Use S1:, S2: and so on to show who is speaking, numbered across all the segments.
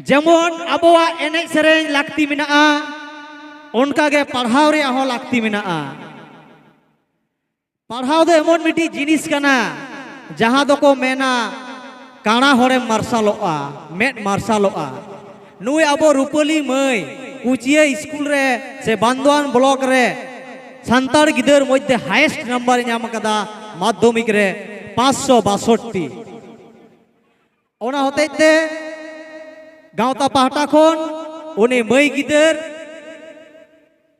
S1: जेमन आबोआ एनेज सेरेñ लाक्ति मेनाआ ओनकागे पढ़ाव रे हो लाक्ति मेनाआ। पढ़ाव दो एमन मिटी जिनिस कना जहां दो को मेना काना होरे मार्शालोआ मेट मार्शालोआ। नुई आबो रूपली मई कुचिया स्कूल रे से बांदवान ब्लॉक रे संतार गिदर मध्य हाईएस्ट नंबर नाम कदा माध्यमिक रे 562 ओना होते गावता पाहटा खन उनी मई गिदर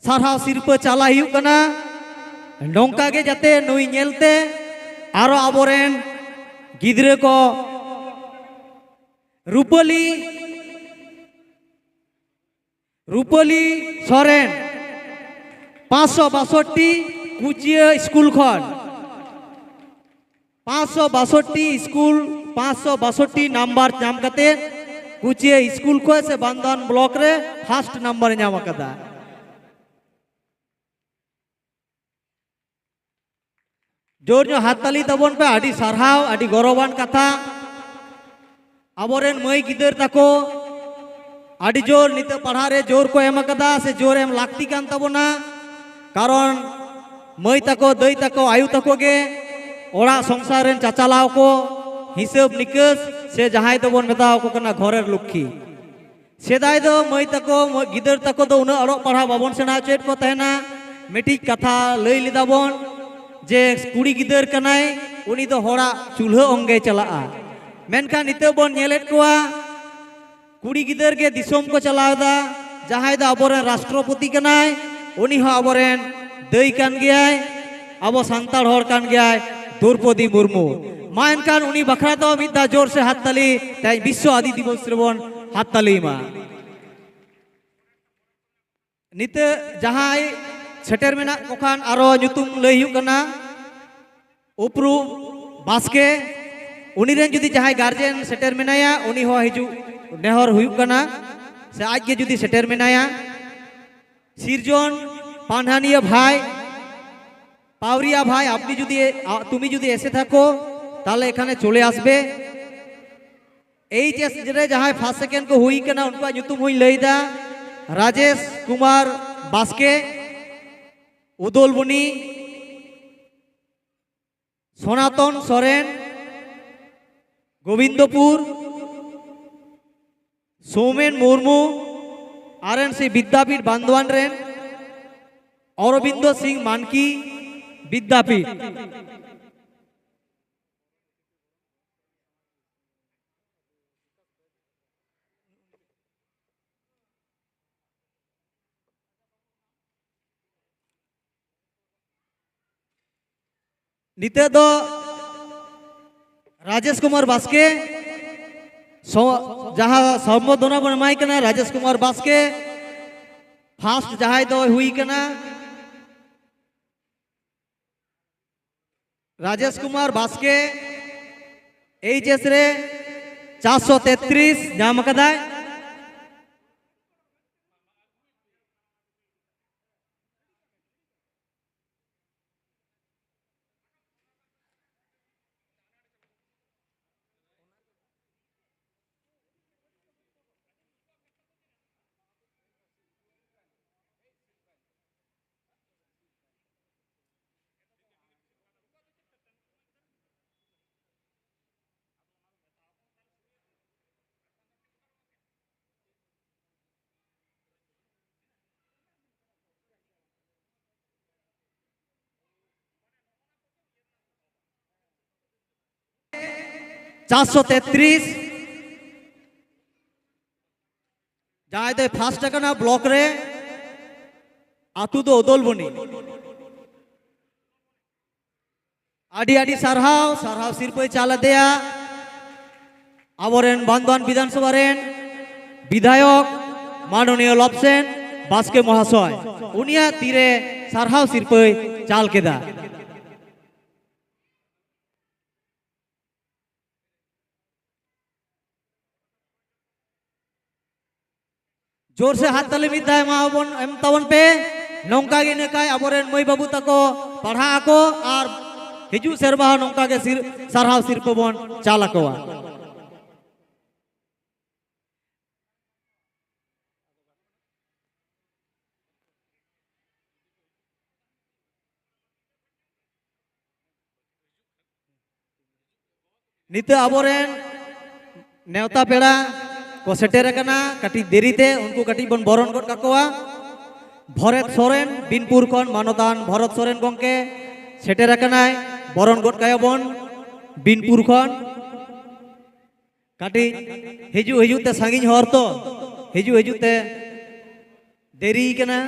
S1: सारहाव सिरपा चाला हियु कना नोंका गे जाते नुई नेलते आरो आबोरेन गिदरे को रूपली सोरेन 562 कुचिया स्कूल खन 562 स्कूल 562 नंबर नाम कते कुचिया स्कूल को से बांदवान ब्लॉक रे फर्स्ट नंबर नाम कदा। जोर जो हाथताली तबन पे आदि सारहाव आदि गौरवान कथा आबोरेन मई गिदर ताको आदि जोर नित पढ़ा रे जोर को एम कदा से जोर एम लाक्ति कान तबना कारण मई ताको दई ताको आयु ताको गे ओड़ा संसार रेन चाचालाव को हिसाब निकास से जहां तबन मेताव को कना घरेर लक्ष्मी सेदाय दो मई ताको गिदर ताको दो उना अड़ो पढ़ा बाबन सेना चेट को तहना मिटी कथा लई लिदाबन जे कुड़ी गिदर कनाय उनी दो होड़ा चूल्हा अंगे चलाआ मेनका निते बन नेलेट कोआ कुड़ी गिदर के दिसोम को चलावदा जहां दा आबोरेन राष्ट्रपति कनाय उनी हो आबोरेन दई कान गयाय आबो सांताड़ होड़ कान गयाय द्रौपदी मुर्मू मा एनकान उनी बखरा दो मिदा जोर से हाथताली ताई विश्व आदि दिवस रेबन हाथताली मा निते जहां सेटर मेना कोखान आरो nyutum लई हुयु कना उपरू बास्के उनी रेन जुदी जहां गार्जियन सेटर मेनाया उनी हो हिजु नेहर हुयु कना से आज के जुदी सेटर मेनाया सिरजन पानहानिया भाई पावरिया भाई आपनी जुदी तुमी जुदी ऐसे थाको ताले एखाने चले आसबे एचएस रे जहां फर्स्ट सेकेंड को हुई कना उनका nyutum हुई लईदा राजेश कुमार बास्के उदलबनी सनातन सोरेन गोविंदपुर सोमेन मुर्मू आरएनसी विद्यापीठ बांदवान रेन अरविंद सिंह मानकी विद्यापीठ निते दो राजेश कुमार बास्के जहां संबोधना बन माई कना राजेश कुमार बास्के फास्ट जहां दो हुई कना राजेश कुमार बास्के एचएस रे 433 नाम कदाय चारशो 33 जहां दे फास्ट कना ब्लॉक रे आतु दो उदलबनी आदि आदि सारहाव सारहाव सिरपा चाला देया आबोरेन बांदवान विधानसभा रेन विधायक माननीय लबसेन बास्के महाशय उनिया तीरे सारहाव सिरपा चाल केदा। जोर से हाथ ताली मिदाय माबन एम तवन पे नौका गे नेकाय आबोरेन मई बाबू तको पढ़ा को और हिजु सेरबा नौका गे सारहाव सिरपा बन चाल आकोआ। नित आबोरेन नेवता पेड़ा को सेटेर कना कटी देरीते उनको कटी बन बरन गड काकोआ भरत सोरेन बिनपुर खन मानतान भरत सोरेन गंके सेटेर कनाय बरन गड कायाबन बिनपुर खन काटी हिजु हिजु ते सांगिन हर तो हिजु हिजु ते देरी कना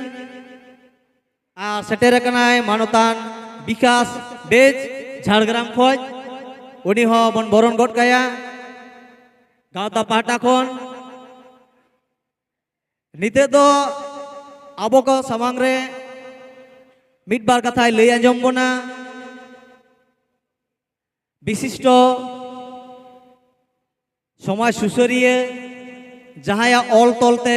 S1: आ सेटेर कनाय मानतान विकास बेज झाड़ग्राम खोज उनी हो बन बरन गड काया गावता पाटा खन निते दो आबो को सामांग रे मिट बार कथा लई आंजम बना विशिष्ट समाज सुसरिय जहाया ऑल तोलते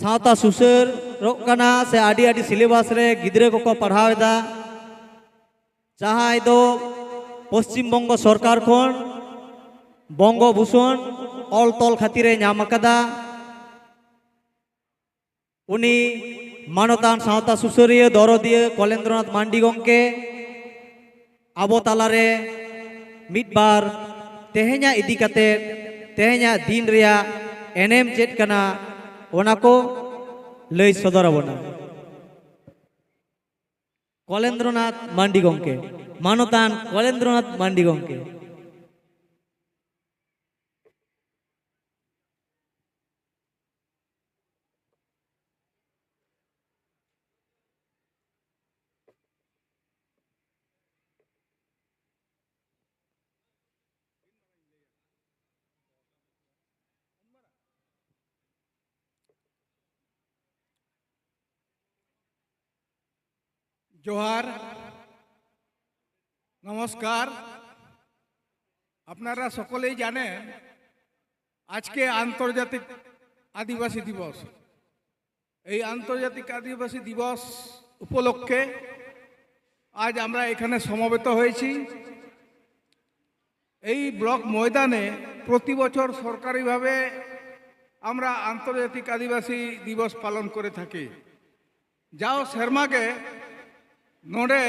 S1: सावता सुसर रोकना से आदि आदि सिलेबस रे गिद्रे को पढ़ावेदा जहाय दो पश्चिम बंग सरकार खन बंगो भूषण ऑल तोल खातिर नाम अकदा उनी मानतान सावता सुसरिय दरदिय कलेन्द्रनाथ मांडी गंके आबो तालारे मिट बार तेहेኛ इदी कते तेहेኛ दिन रिया एनेम चेत कना ओना को लई सदर आबोना कलेन्द्रनाथ मांडी गंके मानतान कलेन्द्रनाथ मांडी गंके
S2: जोहार नमस्कार আপনারা সকলেই জানেন আজকে আন্তর্জাতিক আদিবাসী দিবস এই আন্তর্জাতিক আদিবাসী দিবস উপলক্ষে আজ আমরা এখানে সমবেত হয়েছি এই ব্লক ময়দানে প্রতি বছর সরকারিভাবে আমরা আন্তর্জাতিক আদিবাসী দিবস পালন করে থাকি যাও শর্মাকে नोडे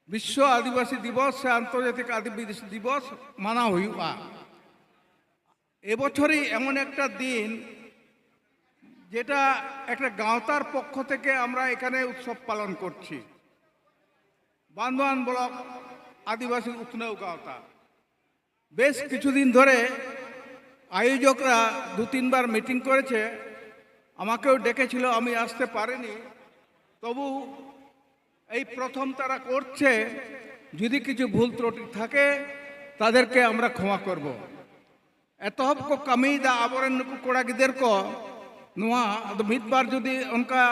S2: विश्व आदिवासी दिवस से आंतर्जातिक आदिवासी दिवस माना हुआ এবছরই এমন একটা দিন যেটা একটা গাঁওতার পক্ষ থেকে আমরা এখানে উৎসব পালন করছি বান্দোয়ান ব্লক আদিবাসী উৎনয় গাঁওতা বেশ কিছুদিন ধরে আয়োজকরা দু তিনবার মিটিং করেছে আমাকেও ডেকেছিল আমি আসতে পারিনি তবু এই প্রথম তারা করছে যদি কিছু ভুল ত্রুটি থাকে তাদেরকে আমরা ক্ষমা করব এতহব কো কমি দা আবরণ নুকু কোড়া গিদের কো নোয়া আদ মিটবার যদি উনকা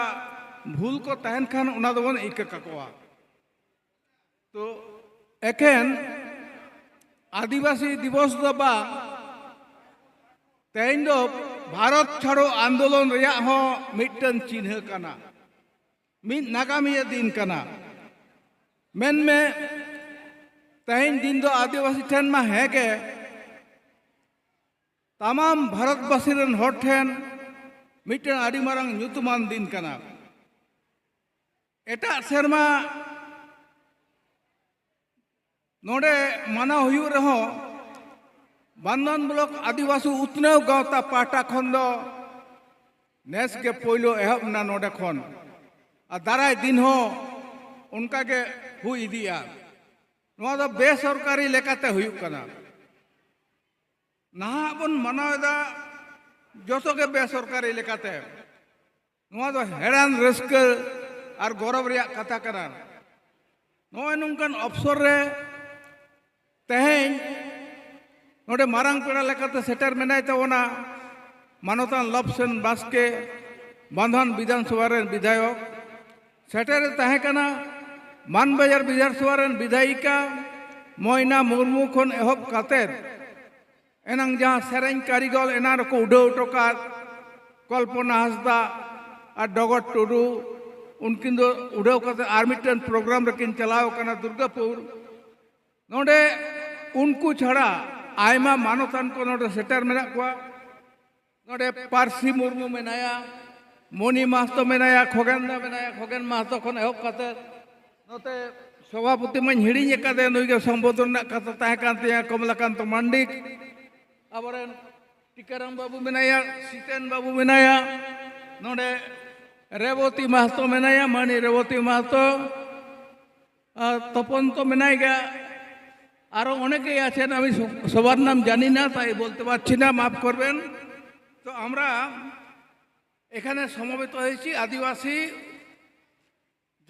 S2: ভুল কো তাহেন খান ওনা দবন ইকা কাকোয়া তো এখন আদিবাসী দিবস দবা তেইন দো ভারত ছাড়ো আন্দোलन রেয়া হ মিটন চিহ্ন কানা मिट नाकामी दिन कना मेन में तहन दिन दो आदिवासी ठेन में है के तमाम भारतवासी रन हर ठेन मिटन आदि मारंग ᱧᱩᱛᱩᱢᱟᱱ दिन कना एटा सेरमा नोडे माना हुयु रहो बांदन ब्लॉक आदिवासी उतनेव गावता पाटा खन दो नेस के पोइलो एहब ना नोडे खन दाराय दिन हो उनका के हुई दिया नोआ दो बेसरकारी लेकाते हुयुक कना ना बन मनावेदा जोतो के बेसरकारी लेकाते नोआ दो हेरान रस्क और गौरव रिया कथा कना नोए नुंकन अवसर रे तेहेन नोडे मारांग पेड़ा लेकाते सेटर मेनाय ताबोना मानतान लपसेन बास्के बांधवान विधानसभा रेन विधायक सेटर तहे कना मानबाजार विधानसभा रेन विधायिका मोयना मुर्मू खन एहब कातेर एनांग जहाँ सेरें कारीगल एना रको उड़ाव टोका कल्पना हासदा और डगर टुडू उनकिन दो उड़ाव काते आर मिटन प्रोग्राम रकिन चलाव कना दुर्गापुर नोडे उनको छाड़ा आयमा मानतान को नोडे सेटर मेना कोआ नोडे पारसी मुर्मू मेनाया मणि महतो मेनाया खगेन महतो खन एहब काते नोते सभापति मैं हिड़ी कादे नुई के संबोधन कथा तहे कान तिया कमलाकांत मांडिक आबरेन टीकाराम बाबू मेनाया सीतेन बाबू मेनाया नोडे रेवती महतो मेनाया मानी रेवती महतो तपन तो मेनाय गया आरो অনেকেই আছেন আমি সবার নাম জানি না তাই বলতে পারছি না মাফ করবেন তো আমরা এখানে সমবেত হয়েছি আদিবাসী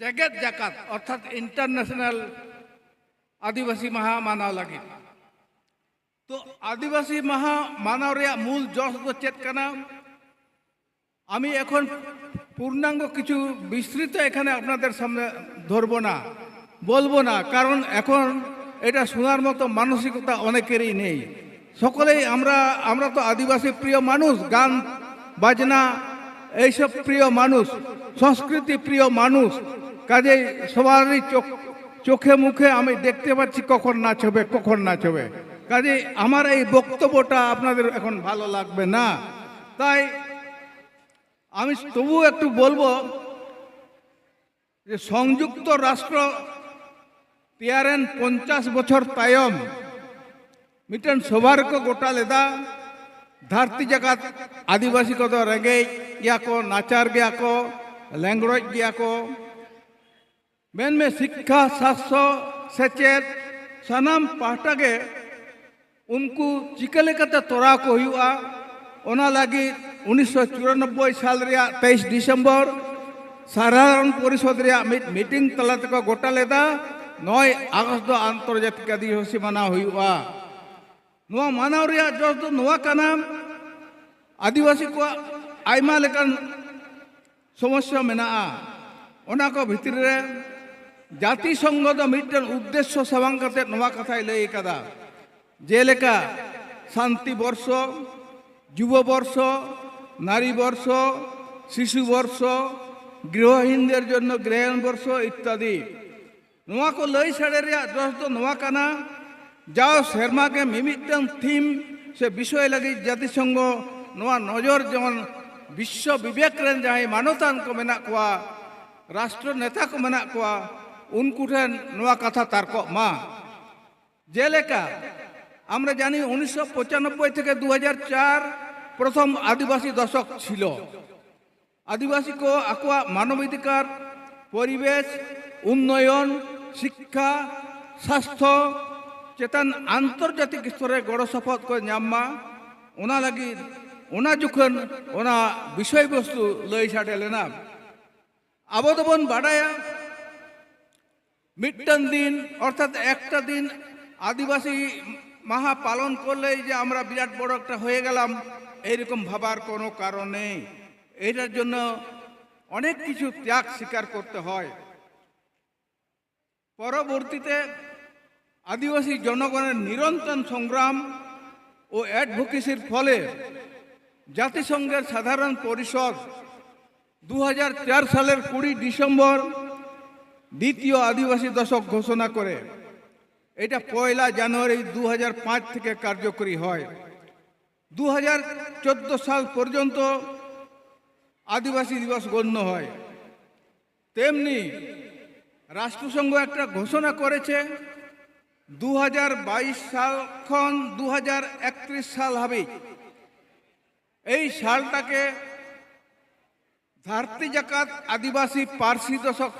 S2: जगत जाकात अर्थात इंटरनेशनल आदिवासी महा मानाव लगे तो आदिवासी महा मानाव रे मूल जस दो चेत कना आमी एखन पूर्णांग किछु विस्तृत एखाने आपनादेर सामने धरबो ना बोलबो ना कारण एखन এটা শোনার মতো মানসিকতা অনেকেরই নেই সকলেই আমরা তো আদিবাসী প্রিয় মানুষ গান বাজনা এইসব প্রিয় মানুষ সংস্কৃতি প্রিয় মানুষ কাজেই সবারই চোখে মুখে আমি দেখতে পাচ্ছি কখন নাচ হবে কাজেই আমার এই বক্তব্যটা আপনাদের এখন ভালো লাগবে না তাই আমি তবু একটু বলবো যে সংযুক্ত রাষ্ট্র तेयारेन 50 बछर तायम मिटन सवार को गोटा लेदा धरती जगत आदिवासी को तो रेंगे गया को नाचार गया को लैंग्वेज गया को मेन में शिक्षा शास्त्र सेचेत सनाम पाटा के उनको चिकले कते तोरा को हुआ ओना लगी 1994 साल रिया 23 दिसंबर साधारण परिषद रिया मीटिंग तला को गोटा लेदा 9 अगस्त दो आंतर्जातिक आदिवासी मानाव हुआ नुआ मानाव रिया जस दो नुआ काना आदिवासी को आयमा लेकान समस्या मेना ओना को भितर रे जाति संघ दो मिटन उद्देश्य सबांग कते नुआ कथाय लई कदा जेलेका शांति वर्ष युव वर्ष नारी वर्ष शिशु वर्ष गृहहीनদের জন্য গৃহায়ন वर्ष इत्यादि नुआ को लई साड़े जस दो नुआ काना जाओ शर्मा के मिमिटन थीम से विषय लगी जातिसंघ नुआ नजर जेमन विश्व विवेक रेन जहां मानवतान को मेना कोआ राष्ट्र नेता को मेना कोआ उनको ठेन नुआ कथा तारको मा जेलेका আমরা জানি 1995 থেকে 2004 প্রথম আদিবাসী দশক ছিল আদিবাসী को আকোয়া মানবাধিকার পরিবেশ উন্নয়ন शिक्षा स्वास्थ्य चेतन आंतर्जातिक स्तर गड़ शपथ को नामा ओना लगी ओना जुखन ओना विषय वस्तु लई साटे लेना अब तो बन बाड़ाया मिटन दिन अर्थात एकटा दिन आदिवासी महा पालन करले जे आमरा बिराट बड़ एकटा हये गेलाम एरकम भाबार कोनो कारण नेই एटार जন্য अनेक किछु त्याग स्वीकार करते হয় परवर्तीते आदिवासी जनगणेर निरंतर संग्राम और एडभोकेसिर फले जातिसंघेर साधारण परिषद 2004 सालेर 20 डिसेम्बर द्वितीय आदिवासी दशक घोषणा करे এটা पयला জানুয়ারি 2005 থেকে কার্যকরী হয় 2014 साल पर्यন্ত आदिवासी दिवस गण्य হয় তেমনি राष्ट्रसंघ एक घोषणा करेছে 2022 साल खन 2031 साल हबे এই সালটাকে धरती जाकात आदिवासी पार्सी दशक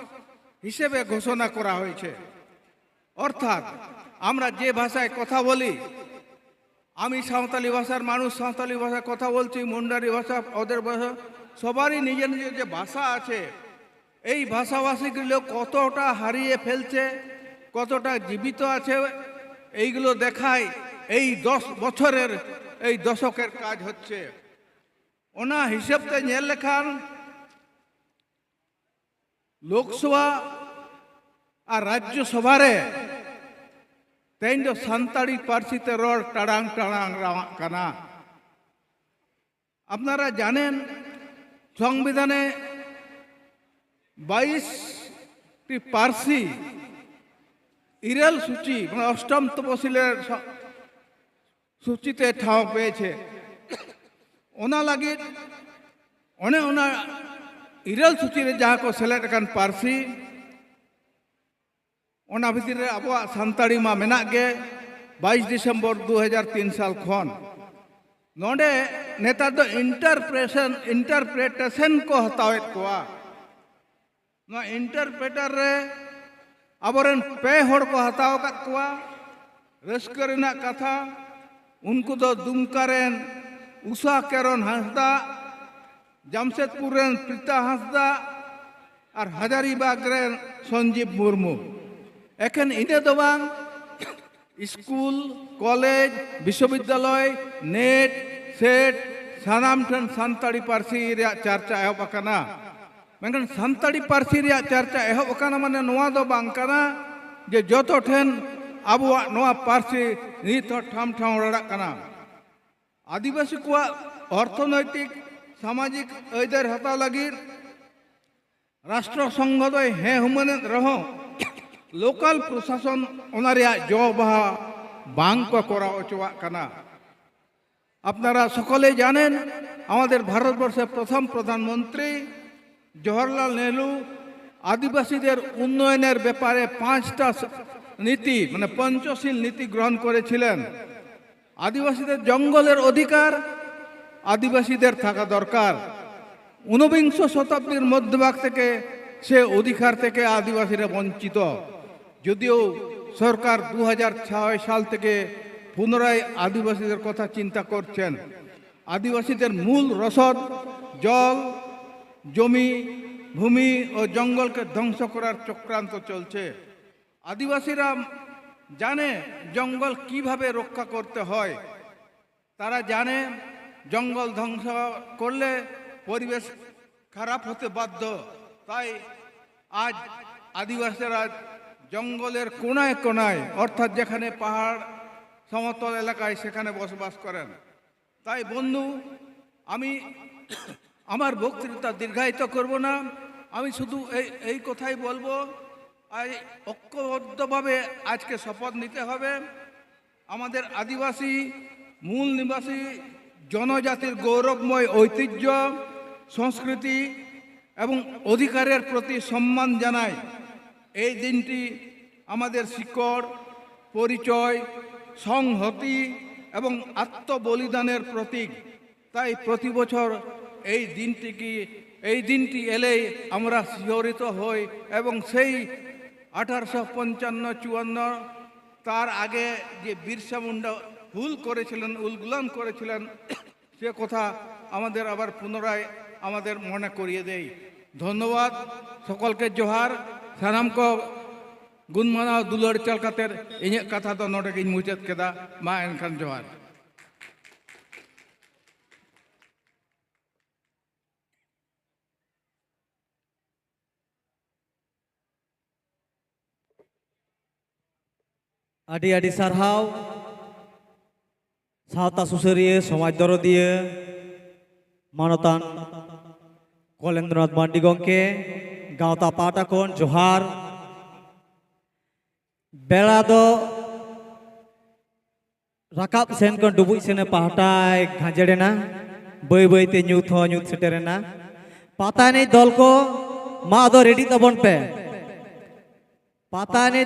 S2: हिसेबे घोषणा करा হয়েছে अर्थात আমরা যে ভাষায় কথা বলি আমি সাঁওতালি ভাষার মানুষ সাঁওতালি ভাষায় কথা বলছি মুন্ডারি ভাষা ওদের ভাষা সবারই নিজের নিজের যে ভাষা আছে এই ভাষাভাষীগুলো কতটা হারিয়ে ফেলছে কতটা জীবিত আছে এইগুলো দেখায় এই 10 বছরের এই দশকের কাজ হচ্ছে ওনা হিসাবতে নেল লেখান লোকসভা আর রাজ্যসভারে তেইন সান্তাড়ি পার্সিতে রড় টাড়াং টাড়াং কানা আপনারা জানেন সংবিধানে 22টি পার্সি ইরেল সূচি মানে অষ্টম তপশিলের সূচিতে ঠাঁও পেয়েছে ওনা লাগি ওনা ইরেল সূচিরে যাহা কো সিলেক্ট কান পার্সি ᱚᱱᱟ ᱵᱷᱤᱛᱤᱨ ᱨᱮ ᱟᱵᱚᱣᱟᱜ ᱥᱟᱱᱛᱟᱲᱤ ᱢᱟ ᱢᱮᱱᱟᱜ ᱜᱮ 22 ᱰᱤᱥᱮᱢᱵᱚᱨ 2003 ᱥᱟᱞ ᱠᱷᱚᱱ ᱱᱚᱰᱮ ᱱᱮᱛᱟᱨ ᱫᱚ ইন্টারপ্রেটেশন को हतावेत कोआ नोआ इंटरप्रेटर रे आबोरेन पे हड़ को हताव कात कोआ रस्कर रेनाक कथा उनको दो दुमका रेन उषा केरन हांसदा जामशेदपुर रेन प्रीता हांसदा और हजारीबाग रेन संजीव मुर्मू एखन इने दो बांग स्कूल कॉलेज विश्वविद्यालय नेट सेट सानाम ठन सानताड़ी पारसी रे चर्चा एहब अकाना मेनखान सानताड़ी पारसी रे चर्चा एहब अकाना माने नोआ दो बांग काना जे जतो ठेन आबुआ नोआ पारसी नित ठाम ठाम रड़ा काना आदिवासी को अर्थनैतिक सामाजिक ऐदार हता लगी राष्ट्र संघ दो हे हुमने रहो लोकल प्रशासन जो बाहा बांग को करा अचुआ कना আপনারা সকলে জানেন আমাদের ভারতবর্ষের প্রথম প্রধানমন্ত্রী জওহরলাল নেহরু আদিবাসীদের উন্নয়নের ব্যাপারে 5টা নীতি মানে পঞ্চশীল নীতি গ্রহণ করেছিলেন আদিবাসীদের জঙ্গলের অধিকার আদিবাসীদের থাকা দরকার 19 শতাব্দীর মধ্যভাগ থেকে সে অধিকার থেকে আদিবাসীরা বঞ্চিত যদিও সরকার 2006 সাল থেকে পুনরায় আদিবাসীদের কথা চিন্তা করছেন আদিবাসীদের মূল রসদ জল জমি ভূমি ও জঙ্গলকে ধ্বংস করার চক্রান্ত চলছে আদিবাসীরা জানে জঙ্গল কিভাবে রক্ষা করতে হয় তারা জানে জঙ্গল ধ্বংস করলে পরিবেশ খারাপ হতে বাধ্য তাই আজ আদিবাসীরা জঙ্গলের কোনায় কোনায় অর্থাৎ যেখানে পাহাড় সমতল এলাকায় সেখানে বসবাস করেন তাই বন্ধু আমি আমার বক্তৃতা দীর্ঘায়িত করব না আমি শুধু এই কথাই বলবো ঐক্যবদ্ধভাবে আজকে শপথ নিতে হবে আমাদের আদিবাসী মূল নিবাসী জনজাতির গৌরবময় ঐতিহ্য সংস্কৃতি এবং অধিকারের প্রতি সম্মান জানায় এই দিনটি আমাদের শিকড় পরিচয় সংহতি এবং আত্মবলিদানের প্রতীক তাই প্রতি বছর এই দিনটি এলেই আমরা শিহরিত হই এবং সেই 1855-54 তার আগে যে বিরসা মুন্ডা উলগুলান করেছিলেন সে কথা আমাদের আবার পুনরায় আমাদের মনে করিয়ে দেয় ধন্যবাদ সকলকে জোহার সানামকে गुनमाना दुलड़ चल खातिर इन कथा तो नोटे गिन मुचाद केदा मा एनखान जोहार
S1: आदि आदि सारहाव सावता सुसरिये समाज दरदिये मानतान कलेन्द्रनाथ मांडी गंके गावता पाटा कोन जोहार बेला दो राकाब सेन को डुबुई सेने पहाटाय घांजड़ेना बई बईते ᱧᱩᱛ हो ᱧᱩᱛ सेटेरेना पाता ने दल को मा दो रेडी तबन पे पाता ने